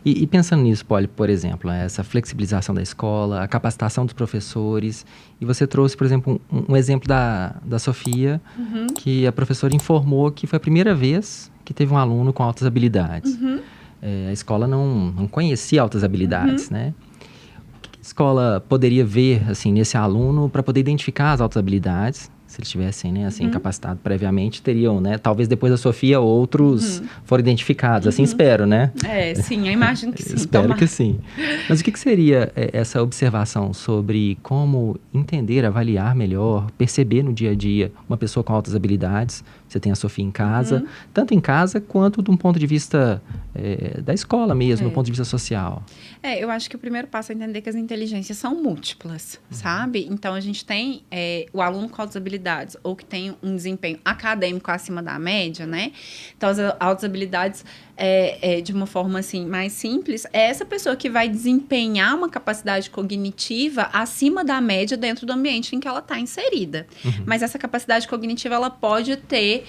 E pensando nisso, Polly, por exemplo, essa flexibilização da escola, a capacitação dos professores, e você trouxe, por exemplo, um exemplo da Sofia, que a professora informou que foi a primeira vez que teve um aluno com altas habilidades. A escola não conhecia altas habilidades, né? O que a escola poderia ver, assim, nesse aluno para poder identificar as altas habilidades? Se eles tivessem, né, assim, capacitado previamente, teriam, né? Talvez depois da Sofia, outros foram identificados. Assim espero, né? Sim, eu imagino que sim. Espero que sim. Mas o que seria essa observação sobre como entender, avaliar melhor, perceber no dia a dia uma pessoa com altas habilidades? Você tem a Sofia em casa, tanto em casa quanto de um ponto de vista da escola mesmo, do ponto de vista social. Eu acho que o primeiro passo é entender que as inteligências são múltiplas, sabe? Então, a gente tem o aluno com altas habilidades ou que tem um desempenho acadêmico acima da média, né? Então, as altas habilidades, de uma forma, assim, mais simples, é essa pessoa que vai desempenhar uma capacidade cognitiva acima da média dentro do ambiente em que ela está inserida. Mas essa capacidade cognitiva, ela pode ter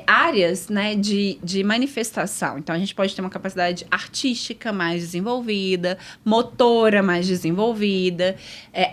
áreas, né, de manifestação. Então, a gente pode ter uma capacidade artística mais desenvolvida, motora mais desenvolvida,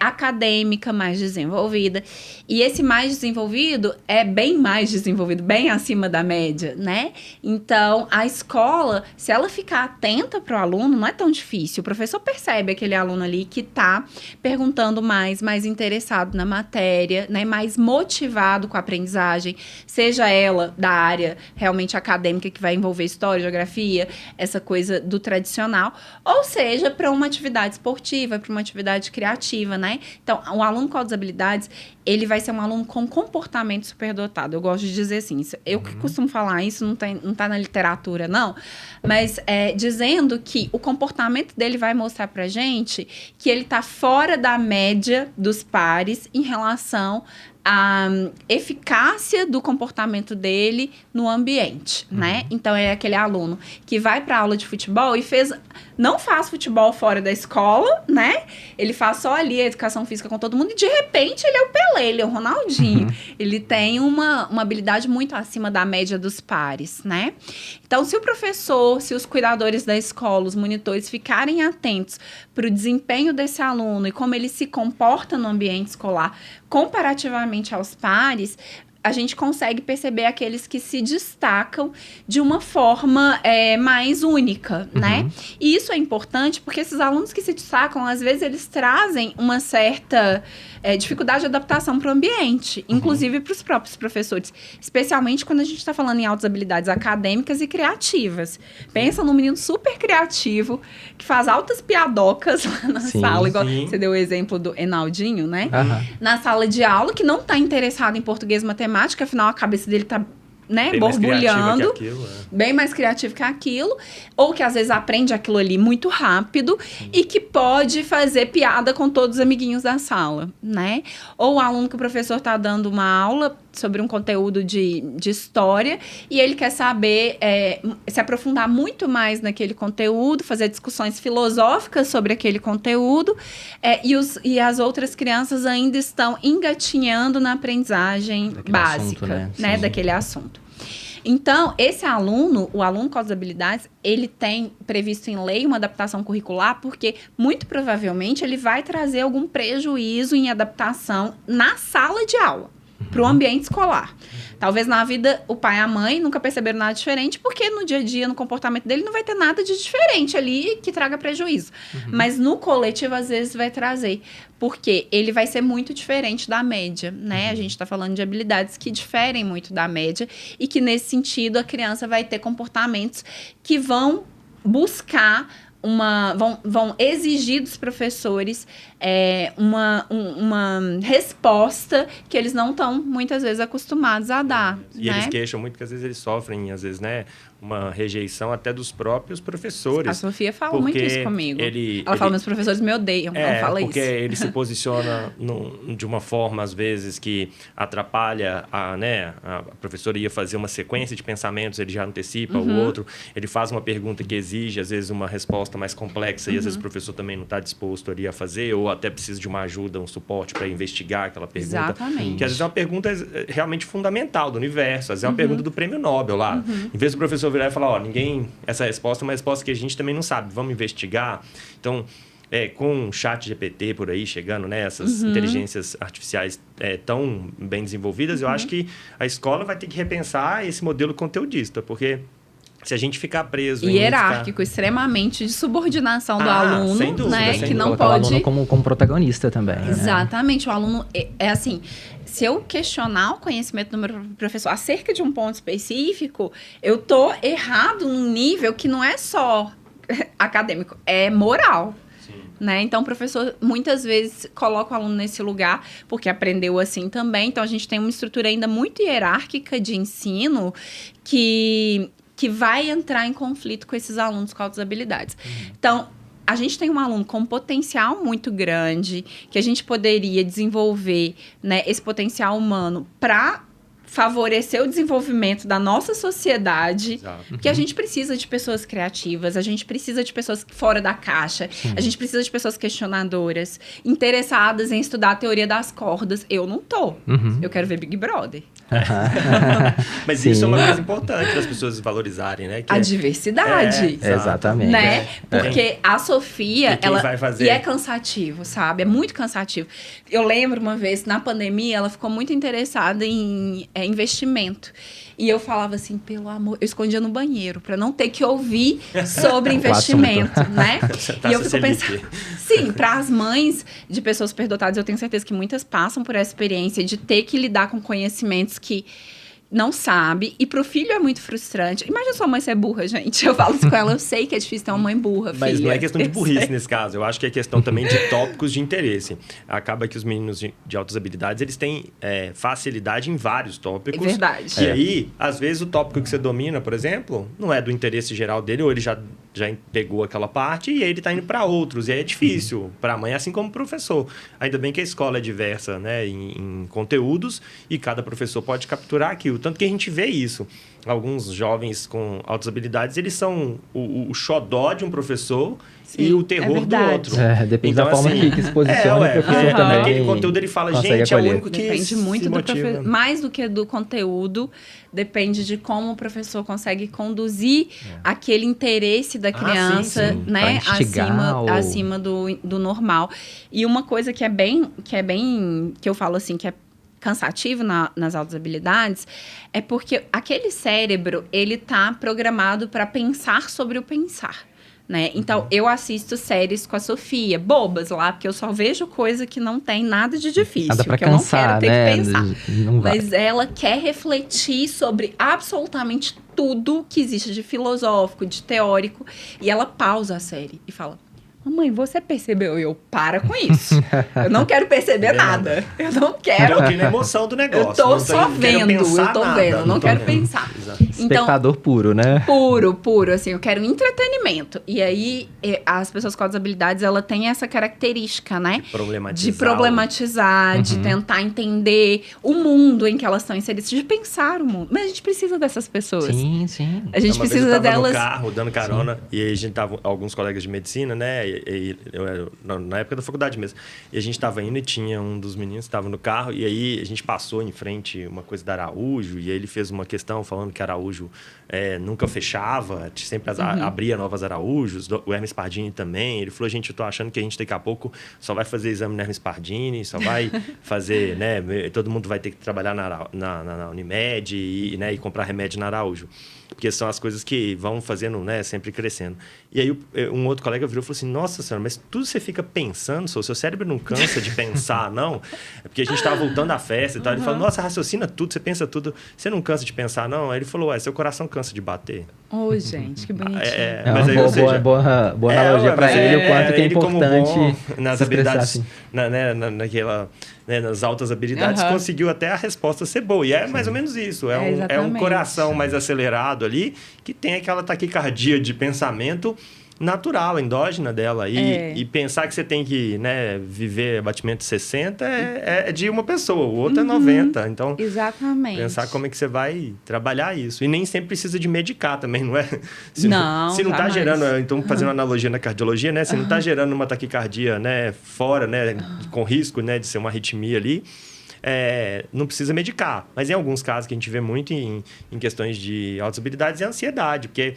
acadêmica mais desenvolvida. E esse mais desenvolvido é bem mais desenvolvido, bem acima da média, né? Então, a escola, se ela ficar atenta para o aluno, não é tão difícil. O professor percebe aquele aluno ali que está perguntando mais interessado na matéria, né? Mais motivado com a aprendizagem, seja ela da área realmente acadêmica, que vai envolver história, geografia, essa coisa do tradicional, ou seja, para uma atividade esportiva, para uma atividade criativa, né? Então, um aluno com altas habilidades, ele vai ser um aluno com comportamento superdotado. Eu gosto de dizer assim, eu que costumo falar isso, não tá na literatura, não, mas dizendo que o comportamento dele vai mostrar pra gente que ele tá fora da média dos pares em relação a eficácia do comportamento dele no ambiente, né? Então, é aquele aluno que vai para aula de futebol e não faz futebol fora da escola, né? Ele faz só ali a educação física com todo mundo e, de repente, ele é o Pelé, ele é o Ronaldinho. Ele tem uma habilidade muito acima da média dos pares, né? Então, se o professor, se os cuidadores da escola, os monitores ficarem atentos para o desempenho desse aluno e como ele se comporta no ambiente escolar comparativamente aos pares, a gente consegue perceber aqueles que se destacam de uma forma mais única, né? E isso é importante porque esses alunos que se destacam, às vezes, eles trazem uma certa dificuldade de adaptação para o ambiente, inclusive para os próprios professores, especialmente quando a gente está falando em altas habilidades acadêmicas e criativas. Pensa num menino super criativo, que faz altas piadocas lá na sala, igual você deu o exemplo do Enaldinho, né? Na sala de aula, que não está interessado em português e matemática, afinal a cabeça dele está, né, borbulhando, bem mais criativo que aquilo, ou que às vezes aprende aquilo ali muito rápido e que pode fazer piada com todos os amiguinhos da sala, né? Ou o aluno que o professor está dando uma aula sobre um conteúdo de história e ele quer saber, se aprofundar muito mais naquele conteúdo, fazer discussões filosóficas sobre aquele conteúdo, e as outras crianças ainda estão engatinhando na aprendizagem daquele básica, assunto, né? Daquele assunto. Então, esse aluno, o aluno com as habilidades, ele tem previsto em lei uma adaptação curricular porque, muito provavelmente, ele vai trazer algum prejuízo em adaptação na sala de aula, para o ambiente escolar. Talvez na vida o pai e a mãe nunca perceberam nada diferente, porque no dia a dia, no comportamento dele, não vai ter nada de diferente ali que traga prejuízo. Mas no coletivo, às vezes, vai trazer, porque ele vai ser muito diferente da média, né? A gente está falando de habilidades que diferem muito da média e que, nesse sentido, a criança vai ter comportamentos que vão buscar vão exigir dos professores uma resposta que eles não estão, muitas vezes, acostumados a dar. E né? Eles queixam muito que, às vezes, eles sofrem, às vezes, né, uma rejeição até dos próprios professores. A Sofia fala muito isso comigo. Ela fala, meus professores me odeiam, não fala isso. Porque ele se posiciona de uma forma, às vezes, que atrapalha a professora ia fazer uma sequência de pensamentos, ele já antecipa o outro, ele faz uma pergunta que exige, às vezes, uma resposta mais complexa e, às vezes, o professor também não está disposto ali a fazer, ou até precisa de uma ajuda, um suporte para investigar aquela pergunta. Exatamente. Que, às vezes, é uma pergunta realmente fundamental do universo, às vezes é uma pergunta do prêmio Nobel lá. Em vez do professor virar e falar, ó, essa resposta é uma resposta que a gente também não sabe, vamos investigar. Então, com o chat GPT por aí chegando, né? Essas inteligências artificiais tão bem desenvolvidas, eu acho que a escola vai ter que repensar esse modelo conteudista, porque se a gente ficar preso hierárquico, extremamente de subordinação do aluno, sem dúvida, né? sem que não colocar pode... o aluno como protagonista também. Exatamente. O aluno é assim... Se eu questionar o conhecimento do meu professor acerca de um ponto específico, eu tô errado num nível que não é só acadêmico, é moral. Né? Então, o professor, muitas vezes, coloca o aluno nesse lugar, porque aprendeu assim também. Então, a gente tem uma estrutura ainda muito hierárquica de ensino que vai entrar em conflito com esses alunos com altas habilidades. Então, a gente tem um aluno com um potencial muito grande, que a gente poderia desenvolver, né, esse potencial humano para favorecer o desenvolvimento da nossa sociedade, porque a gente precisa de pessoas criativas, a gente precisa de pessoas fora da caixa, a gente precisa de pessoas questionadoras, interessadas em estudar a teoria das cordas. Eu não tô. Eu quero ver Big Brother. Mas isso é uma coisa importante das pessoas valorizarem, né? Que a diversidade. Exatamente. Né? Porque a Sofia, ela... vai fazer? E é cansativo, sabe? É muito cansativo. Eu lembro uma vez, na pandemia, ela ficou muito interessada em investimento. E eu falava assim, pelo amor... Eu escondia no banheiro, para não ter que ouvir sobre investimento, né? E eu fico pensando... Sim, para as mães de pessoas superdotadas, eu tenho certeza que muitas passam por essa experiência de ter que lidar com conhecimentos que não sabe. E pro filho é muito frustrante. Imagina sua mãe ser burra, gente. Eu falo isso com ela, eu sei que é difícil ter uma mãe burra, Mas filha. não é questão de burrice nesse caso. Eu acho que é questão também de tópicos de interesse. Acaba que os meninos de altas habilidades, eles têm facilidade em vários tópicos. É verdade. E aí, às vezes, o tópico que você domina, por exemplo, não é do interesse geral dele, ou ele já pegou aquela parte e aí ele está indo para outros. E aí é difícil para a mãe, assim como o professor. Ainda bem que a escola é diversa, né, em conteúdos e cada professor pode capturar aquilo. Tanto que a gente vê isso. Alguns jovens com altas habilidades, eles são o xodó de um professor. Sim, e o terror do outro. Depende então, da forma assim, que se posiciona o professor também. Aquele conteúdo ele fala, gente, acolher. é o único que depende muito do professor. Mais do que do conteúdo, depende de como o professor consegue conduzir aquele interesse da criança, sim. né? Acima ou... do normal. E uma coisa que eu falo assim, que é cansativo nas altas habilidades, é porque aquele cérebro, ele tá programado para pensar sobre o pensar. Né? Então, eu assisto séries com a Sofia, bobas lá, porque eu só vejo coisa que não tem nada de difícil. Nada pra que cansar, eu não quero ter né? que pensar. Não vai. Mas ela quer refletir sobre absolutamente tudo que existe de filosófico, de teórico. E ela pausa a série e fala... Mamãe, você percebeu? Eu, para com isso. Eu não quero perceber nada. Eu não quero. Eu aqui na emoção do negócio. Eu tô só vendo, eu não quero pensar. Então, espectador puro, né? Puro, assim, eu quero entretenimento. E aí, as pessoas com as habilidades, ela tem essa característica, né? De problematizar, de tentar entender o mundo em que elas estão inseridas, de pensar o mundo. Mas a gente precisa dessas pessoas. Sim, sim. A gente precisa delas. No carro, dando carona, e aí a gente tava, alguns colegas de medicina, né? Eu era na época da faculdade mesmo. E a gente estava indo e tinha um dos meninos que estava no carro. E aí a gente passou em frente uma coisa da Araújo. E aí ele fez uma questão falando que Araújo nunca fechava. Sempre abria novas Araújos. O Hermes Pardini também. Ele falou, gente, eu tô achando que a gente daqui a pouco só vai fazer exame no Hermes Pardini. Só vai fazer, né? Todo mundo vai ter que trabalhar na Unimed e comprar remédio na Araújo. Porque são as coisas que vão fazendo, né, sempre crescendo. E aí um outro colega virou e falou assim, nossa senhora, mas tudo você fica pensando, o seu cérebro não cansa de pensar, não? É porque a gente estava voltando à festa e tal. Ele falou, nossa, raciocina tudo, você pensa tudo. Você não cansa de pensar, não? Aí ele falou, seu coração cansa de bater. Ô, gente, que bonitinho. Mas aí, boa analogia para ele, o quanto que é importante como nas habilidades, assim. Nas altas habilidades, conseguiu até a resposta ser boa. E é mais ou menos isso. É um coração mais acelerado ali, que tem aquela taquicardia de pensamento natural, endógena dela. E pensar que você tem que, né, viver batimento de 60 é de uma pessoa, o outro é 90. Então, exatamente. Pensar como é que você vai trabalhar isso. E nem sempre precisa de medicar também, não é? Se não está gerando... Então, fazendo uma analogia na cardiologia, né? Se não está gerando uma taquicardia, né, fora, né, com risco, né, de ser uma arritmia ali... não precisa medicar. Mas em alguns casos que a gente vê muito em questões de altas habilidades é a ansiedade, porque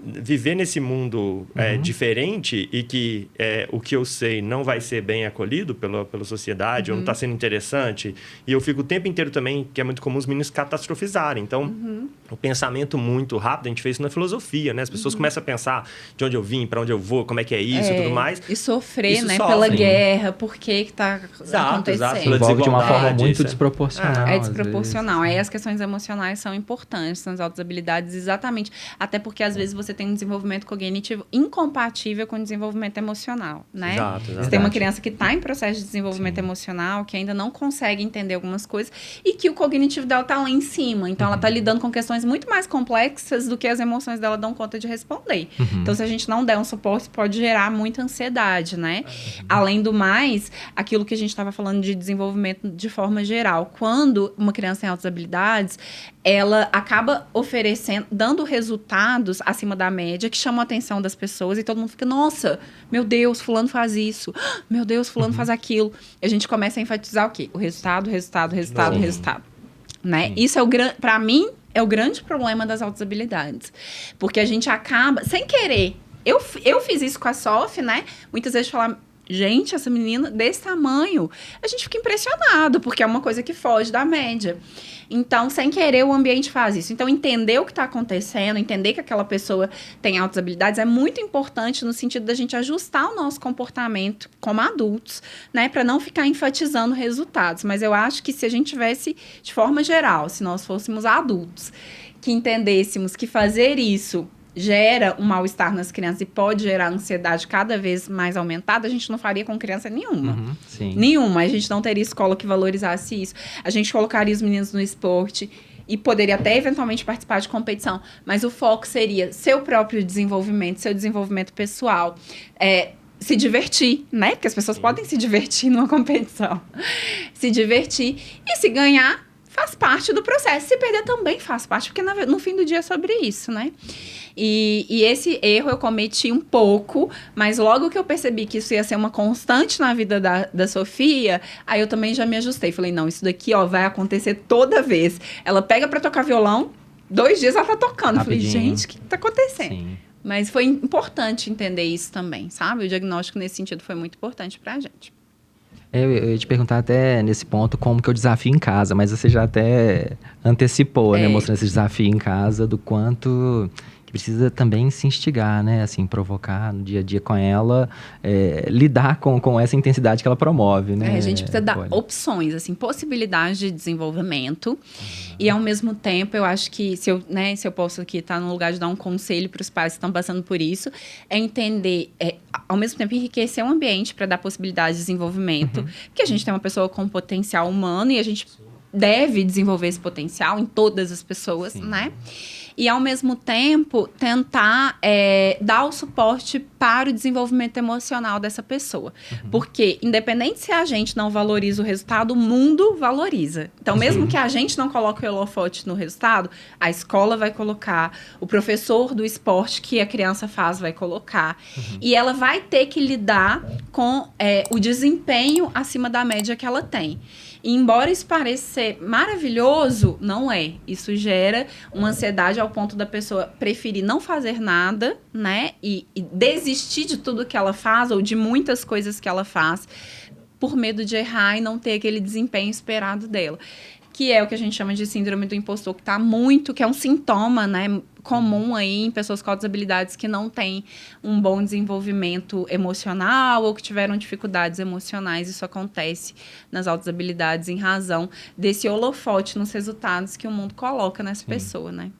viver nesse mundo diferente e que o que eu sei não vai ser bem acolhido pela sociedade, ou não está sendo interessante, e eu fico o tempo inteiro também, que é muito comum os meninos catastrofizarem. Então, o pensamento muito rápido, a gente fez isso na filosofia, né? As pessoas começam a pensar de onde eu vim, para onde eu vou, como é que é isso e tudo mais. E sofrer, isso né? sofre. Pela guerra, por que está acontecendo. Exato. Envolve de uma forma muito desproporcional. É desproporcional. Aí as questões emocionais são importantes nas altas habilidades, exatamente. Até porque, às vezes, você tem um desenvolvimento cognitivo incompatível com o desenvolvimento emocional, né? Exato. Você tem uma criança que está em processo de desenvolvimento emocional, que ainda não consegue entender algumas coisas, e que o cognitivo dela está lá em cima. Então, ela está lidando com questões muito mais complexas do que as emoções dela dão conta de responder. Então, se a gente não der um suporte, pode gerar muita ansiedade, né? Além do mais, aquilo que a gente estava falando de desenvolvimento de forma geral. Quando uma criança tem altas habilidades, ela acaba oferecendo, dando resultados acima da média, que chamam a atenção das pessoas, e todo mundo fica, nossa, meu Deus, fulano faz isso, meu Deus, fulano faz aquilo. E a gente começa a enfatizar o quê? O resultado, né? Isso para mim, é o grande problema das altas habilidades. Porque a gente acaba, sem querer, eu fiz isso com a Sophie, né? Muitas vezes falar, gente, essa menina desse tamanho, a gente fica impressionado, porque é uma coisa que foge da média. Então, sem querer, o ambiente faz isso. Então, entender o que está acontecendo, entender que aquela pessoa tem altas habilidades é muito importante no sentido da gente ajustar o nosso comportamento como adultos, né? Para não ficar enfatizando resultados. Mas eu acho que se a gente tivesse, de forma geral, se nós fôssemos adultos, que entendêssemos que fazer isso gera um mal-estar nas crianças e pode gerar ansiedade cada vez mais aumentada, a gente não faria com criança nenhuma. Nenhuma. A gente não teria escola que valorizasse isso. A gente colocaria os meninos no esporte e poderia até eventualmente participar de competição, mas o foco seria seu próprio desenvolvimento, seu desenvolvimento pessoal, se divertir, né? Porque as pessoas podem se divertir numa competição. Se divertir e se ganhar, faz parte do processo. Se perder também faz parte, porque no fim do dia é sobre isso, né? E esse erro eu cometi um pouco, mas logo que eu percebi que isso ia ser uma constante na vida da Sofia, aí eu também já me ajustei. Falei, não, isso daqui, vai acontecer toda vez. Ela pega pra tocar violão, 2 dias ela tá tocando. Rapidinho. Eu falei, gente, o que tá acontecendo? Sim. Mas foi importante entender isso também, sabe? O diagnóstico nesse sentido foi muito importante pra gente. Eu ia te perguntar até nesse ponto como que é o desafio em casa, mas você já até antecipou, né? Mostrando esse desafio em casa, do quanto que precisa também se instigar, né? Assim, provocar no dia a dia com ela, lidar com essa intensidade que ela promove, né? A gente precisa dar opções, assim, possibilidades de desenvolvimento. E, ao mesmo tempo, eu acho que, se eu posso aqui estar no lugar de dar um conselho para os pais que estão passando por isso, é entender, ao mesmo tempo, enriquecer o ambiente para dar possibilidade de desenvolvimento. Porque a gente tem uma pessoa com potencial humano e a gente deve desenvolver esse potencial em todas as pessoas, né? E, ao mesmo tempo, tentar dar o suporte para o desenvolvimento emocional dessa pessoa. Porque, independente se a gente não valoriza o resultado, o mundo valoriza. Então, mesmo que a gente não coloque o holofote no resultado, a escola vai colocar, o professor do esporte que a criança faz vai colocar. E ela vai ter que lidar com o desempenho acima da média que ela tem. E, embora isso pareça ser maravilhoso, não é. Isso gera uma ansiedade ao ponto da pessoa preferir não fazer nada, né? E desistir de tudo que ela faz, ou de muitas coisas que ela faz, por medo de errar e não ter aquele desempenho esperado dela. Que é o que a gente chama de síndrome do impostor, que é um sintoma, né, comum aí em pessoas com altas habilidades que não têm um bom desenvolvimento emocional ou que tiveram dificuldades emocionais. Isso acontece nas altas habilidades em razão desse holofote nos resultados que o mundo coloca nessa pessoa, né?